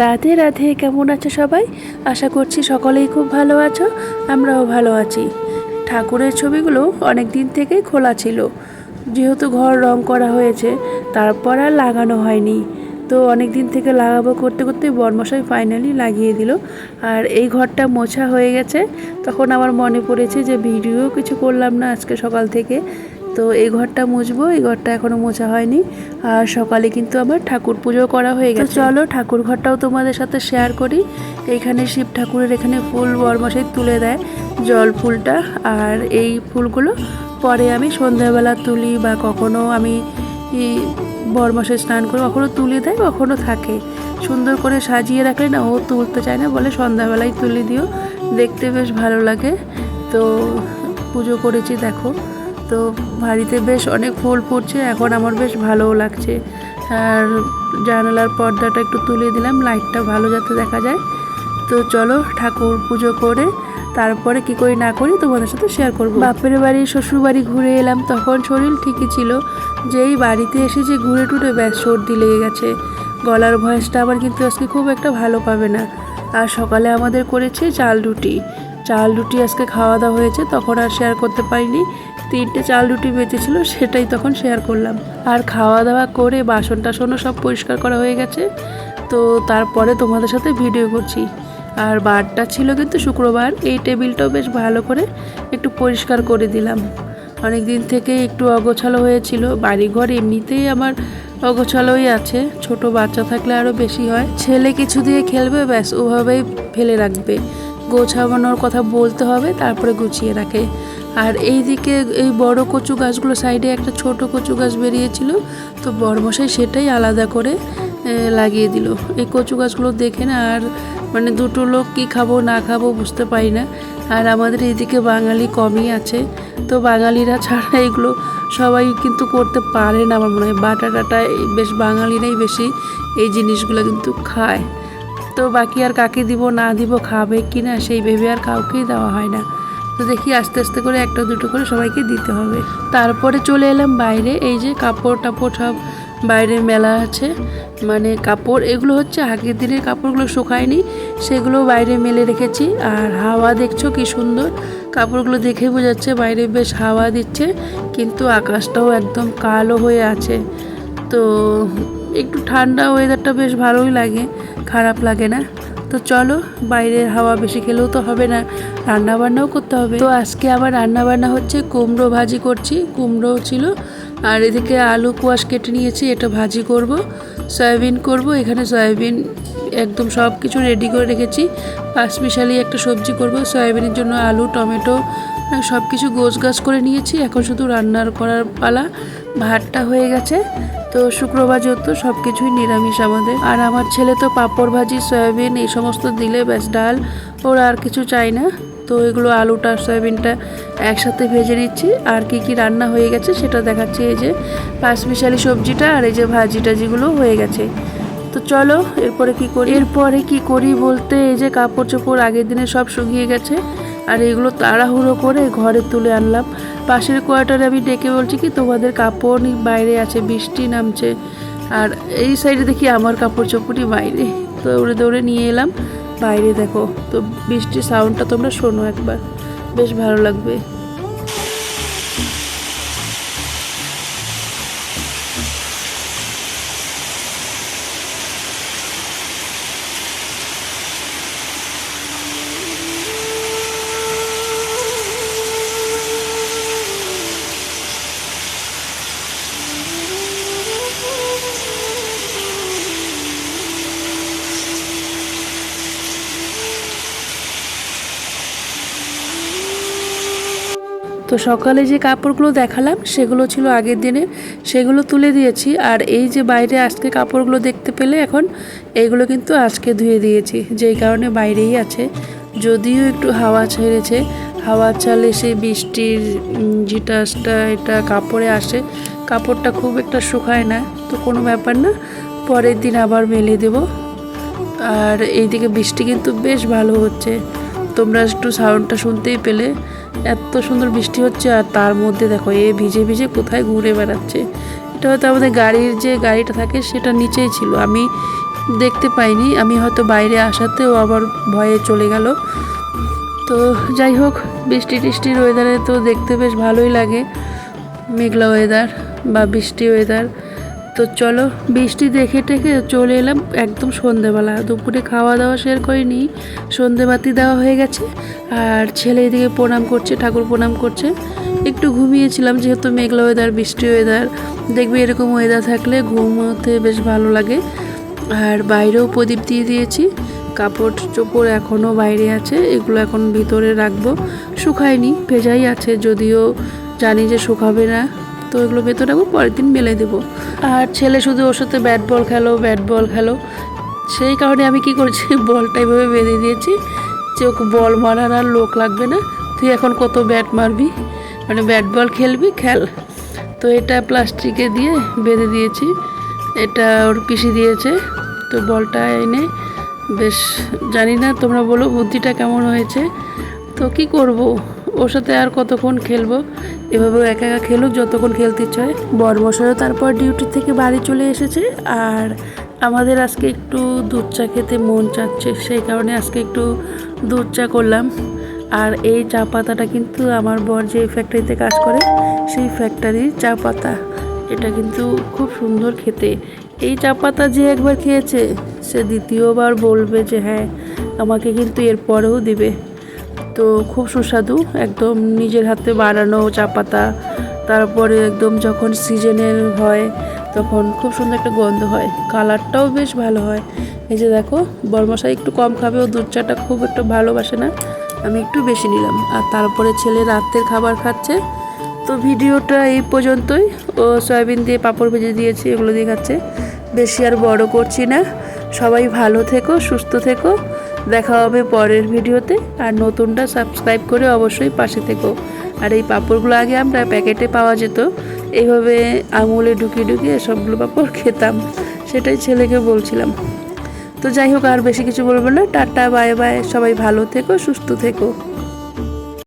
রাধে রাধে। কেমন আছো সবাই? আশা করছি সকলেই খুব ভালো আছো, আমরাও ভালো আছি। ঠাকুরের ছবিগুলো অনেক দিন থেকেই খোলা ছিল, যেহেতু ঘর রং করা হয়েছে, তারপর আর লাগানো হয়নি। তো অনেক দিন থেকে লাগাবো করতে করতে বরমশাই ফাইনালি লাগিয়ে দিল। আর এই ঘরটা মোছা হয়ে গেছে। তখন আমার মনে পড়েছে যে ভিডিও কিছু করলাম না আজকে সকাল থেকে। তো এই ঘরটা মুছবো, এই ঘরটা এখনও মোছা হয়নি। আর সকালে কিন্তু আমার ঠাকুর পুজো করা হয়ে গেছে। চলো ঠাকুর ঘরটাও তোমাদের সাথে শেয়ার করি। এইখানে শিব ঠাকুরের এখানে ফুল বরমশাই তুলে দেয়, জল ফুলটা। আর এই ফুলগুলো পরে আমি সন্ধ্যাবেলা তুলি, বা কখনো আমি বরমশাই স্নান করে কখনো তুলে দেয়, কখনো থাকে। সুন্দর করে সাজিয়ে রাখলে না ও তুলতে চায় না, বলে সন্ধ্যাবেলায় তুলে দিও, দেখতে বেশ ভালো লাগে। তো পুজো করেছি দেখো। তো বাড়িতে বেশ অনেক ফুল ফুটছে, এখন আমার বেশ ভালোও লাগছে। আর জানালার পর্দাটা একটু তুলে দিলাম, লাইটটা ভালো যাতে দেখা যায়। তো চলো ঠাকুর পুজো করে তারপরে কি করি না করি তোমাদের সাথে শেয়ার করব। বাপের বাড়ি শ্বশুর বাড়ি ঘুরে এলাম, তখন শরীর ঠিকই ছিল। যেই বাড়িতে এসে যে ঘুরে টুরে ব্যাস সর্দি লেগে গেছে। গলার ভয়েসটা আবার কিন্তু আজকে খুব একটা ভালো পাবে না। আর সকালে আমাদের করেছে চাল রুটি আজকে খাওয়া দাওয়া হয়েছে, তখন আর শেয়ার করতে পারিনি। 3টে চাল রুটি বেঁচেছিল, সেটাই তখন শেয়ার করলাম। আর খাওয়া দাওয়া করে বাসন টাসনও সব পরিষ্কার করা হয়ে গেছে। তো তারপরে তোমাদের সাথে ভিডিও করছি। আর বারটা ছিল কিন্তু শুক্রবার, এই টেবিলটাও বেশ ভালো করে একটু পরিষ্কার করে দিলাম। অনেক দিন থেকে একটু অগোছালো হয়েছিল, বাড়িঘর এমনিতেই আমার অগোছালোই আছে, ছোট বাচ্চা থাকলে আরও বেশি হয়। ছেলে কিছু দিয়ে খেলবে, ব্যাস ওভাবেই ফেলে রাখবে। গোছানোর কথা বলতে হবে, তারপরে গুছিয়ে রাখে। আর এই দিকে এই বড় কচু গাছগুলো সাইডে একটা ছোট কচু গাছ বেরিয়েছিল, তো বরমশাই সেটাই আলাদা করে লাগিয়ে দিল। এই কচু গাছগুলো দেখে না আর মানে দুটো লোক কী খাবো না খাবো বুঝতে পারি না। আর আমাদের এইদিকে বাঙালি কমই আছে, তো বাঙালিরা ছাড়া এগুলো সবাই কিন্তু করতে পারে না। আমার মনে হয় বাটা টাটা বেশ বাঙালিরাই বেশি এই জিনিসগুলো কিন্তু খায়। তো বাকি আর কাকে দিব না দিব, খাবে কি না সেই ভেবে আর কাউকেই দেওয়া হয় না। তো দেখি আস্তে আস্তে করে একটা দুটো করে সবাইকে দিতে হবে। তারপরে চলে এলাম বাইরে, এই যে কাপড় টাপড় সব বাইরে মেলা আছে। মানে কাপড় এগুলো হচ্ছে আগের দিনের কাপড়গুলো শুকায়নি, সেগুলো বাইরে মেলে রেখেছি। আর হাওয়া দেখছো কি সুন্দর, কাপড়গুলো দেখে বোঝাচ্ছে বাইরে বেশ হাওয়া দিচ্ছে, কিন্তু আকাশটাও একদম কালো হয়ে আছে। তো একটু ঠান্ডা ওয়েদারটা বেশ ভালোই লাগে, খারাপ লাগে না। তো চলো, বাইরের হাওয়া বেশি খেলেও তো হবে না, রান্না বান্নাও করতে হবে। তো আজকে আমার রান্না বান্না হচ্ছে কুমড়ো ভাজি করছি, কুমড়ো ছিল। আর এদিকে আলু কোয়াশ কেটে নিয়েছি, এটা ভাজি করব। সয়াবিন করব, এখানে সয়াবিন একদম সব কিছু রেডি করে রেখেছি। পাঁচমিশালি একটা সবজি করব, সয়াবিনের জন্য আলু টমেটো সব কিছু গোছগাছ করে নিয়েছি। এখন শুধু রান্নার করার পালা। ভাতটা হয়ে গেছে। তো শুক্রবার যেহেতু সব কিছুই নিরামিষ আমাদের। আর আমার ছেলে তো পাঁপড় ভাজি সয়াবিন এই সমস্ত দিলে ব্যাস ডাল, ওরা আর কিছু চাই না। তো এগুলো আলুটা সয়াবিনটা একসাথে ভেজে নিচ্ছি। আর কি কি রান্না হয়ে গেছে সেটা দেখাচ্ছি। এই যে পাঁচমিশালি সবজিটা আর এই যে ভাজি টাজিগুলো হয়ে গেছে। তো চলো এরপরে কি করি বলতে, এই যে কাপড় চোপড় আগের দিনে সব শুকিয়ে গেছে, আর এগুলো তাড়াহুড়ো করে ঘরে তুলে আনলাম। পাশের কোয়ার্টারে আমি ডেকে বলছি কি তোমাদের কাপড় বাইরে আছে, বৃষ্টি নামছে। আর এই সাইডে দেখি আমার কাপড় চোপড়ই বাইরে, তো দৌড়ে দৌড়ে নিয়ে এলাম বাইরে। দেখো তো বৃষ্টির সাউন্ডটা তোমরা শোনো একবার, বেশ ভালো লাগবে। তো সকালে যে কাপড়গুলো দেখালাম সেগুলো ছিল আগের দিনে, সেগুলো তুলে দিয়েছি। আর এই যে বাইরে আজকে কাপড়গুলো দেখতে পেলে, এখন এইগুলো কিন্তু আজকে ধুয়ে দিয়েছি, যেই কারণে বাইরেই আছে। যদিও একটু হাওয়া ছেড়েছে, হাওয়া চালে সেই বৃষ্টির জিটাসটা এটা কাপড়ে আসে, কাপড়টা খুব একটা শুকায় না। তো কোনো ব্যাপার না, পরের দিন আবার মেলে দেব। আর এইদিকে বৃষ্টি কিন্তু বেশ ভালো হচ্ছে, তোমরা একটু সাউন্ডটা শুনতেই পেলে। এত সুন্দর বৃষ্টি হচ্ছে, আর তার মধ্যে দেখো এ ভিজে ভিজে কোথায় ঘুরে বেড়াচ্ছে। এটা হয়তো আমাদের গাড়ির যে গাড়িটা থাকে সেটা নিচেই ছিল, আমি দেখতে পাইনি, আমি হয়তো বাইরে আসাতেও আবার ভয়ে চলে গেল। তো যাই হোক, বৃষ্টি টিষ্টির ওয়েদারে তো দেখতে বেশ ভালোই লাগে, মেঘলা ওয়েদার বা বৃষ্টি ওয়েদার। তো চলো, বৃষ্টি দেখে টেকে চলে এলাম একদম সন্ধেবেলা। দুপুরে খাওয়া দাওয়া শেয়ার করিনি, সন্ধেবাতি দেওয়া হয়ে গেছে। আর ছেলে এদিকে প্রণাম করছে, ঠাকুর প্রণাম করছে। একটু ঘুমিয়েছিলাম, যেহেতু মেঘলা ওয়েদার, বৃষ্টি ওয়েদার, দেখবি এরকম ওয়েদার থাকলে ঘুমোতে বেশ ভালো লাগে। আর বাইরেও প্রদীপ দিয়ে দিয়েছি, কাপড় চোপড় এখনও বাইরে আছে, এগুলো এখন ভিতরে রাখবো। শুকায়নি, ভেজাই আছে, যদিও জানি যে শুকাবে না। তো এগুলো ভেতরে রাখবো, পরের দিন মেলে দেবো। আর ছেলে শুধু ওর সাথে ব্যাট বল খেলো। সেই কারণে আমি কি করেছি, বলটা এভাবে বেঁধে দিয়েছি যে ওকে বল মারার আর লোক লাগবে না, তুই এখন কত ব্যাট মারবি, মানে ব্যাট বল খেলবি, খেল। তো এটা প্লাস্টিকে দিয়ে বেঁধে দিয়েছি, এটা ওর পিসি দিয়েছে। তো বলটা এনে বেশ, জানি না তোমরা বলো বুদ্ধিটা কেমন হয়েছে। তো কি করব, ওর সাথে আর কতক্ষণ খেলবো, এভাবেও একা একা খেলুক যতক্ষণ খেলতে ইচ্ছে হয়। বড়মশাইও তারপর ডিউটি থেকে বাড়ি চলে এসেছে। আর আমাদের আজকে একটু দুধ চা খেতে মন চাচ্ছে, সেই কারণে আজকে একটু দুধ চা করলাম। আর এই চা পাতাটা কিন্তু আমার বর যে ফ্যাক্টরিতে কাজ করে, সেই ফ্যাক্টরির চা পাতা। এটা কিন্তু খুব সুন্দর খেতে। এই চা পাতা যে একবার খেয়েছে, সে দ্বিতীয়বার বলবে যে হ্যাঁ, আমাকে কিন্তু এরপরেও দিবে। তো খুব সুস্বাদু, একদম নিজের হাতে বানানো চা পাতা। তারপরে একদম যখন সিজনের হয় তখন খুব সুন্দর একটা গন্ধ হয়, কালারটাও বেশ ভালো হয়। এই যে দেখো, বড়মশাই একটু কম খাবে, ও দুধ চাটা খুব একটু ভালোবাসে না, আমি একটু বেশি নিলাম। আর তারপরে ছেলে রাতের খাবার খাচ্ছে। তো ভিডিওটা এই পর্যন্তই। ও সয়াবিন দিয়ে পাঁপড় ভেজে দিয়েছি, এগুলো দিয়ে খাচ্ছে। বেশি আর বড় করছি না। সবাই ভালো থেকো, সুস্থ থেকো, দেখা হবে পরের ভিডিওতে। আর নতুনটা সাবস্ক্রাইব করে অবশ্যই পাশে থেকো। আর এই পাঁপড়গুলো আগে আমরা প্যাকেটে পাওয়া যেত, এইভাবে আঙুলে ঢুকিয়ে ঢুকিয়ে সবগুলো পাঁপড় খেতাম, সেটাই ছেলেকে বলছিলাম। তো যাই হোক, আর বেশি কিছু বলবো না, টাটা বাই বাই, সবাই ভালো থেকো, সুস্থ থেকো।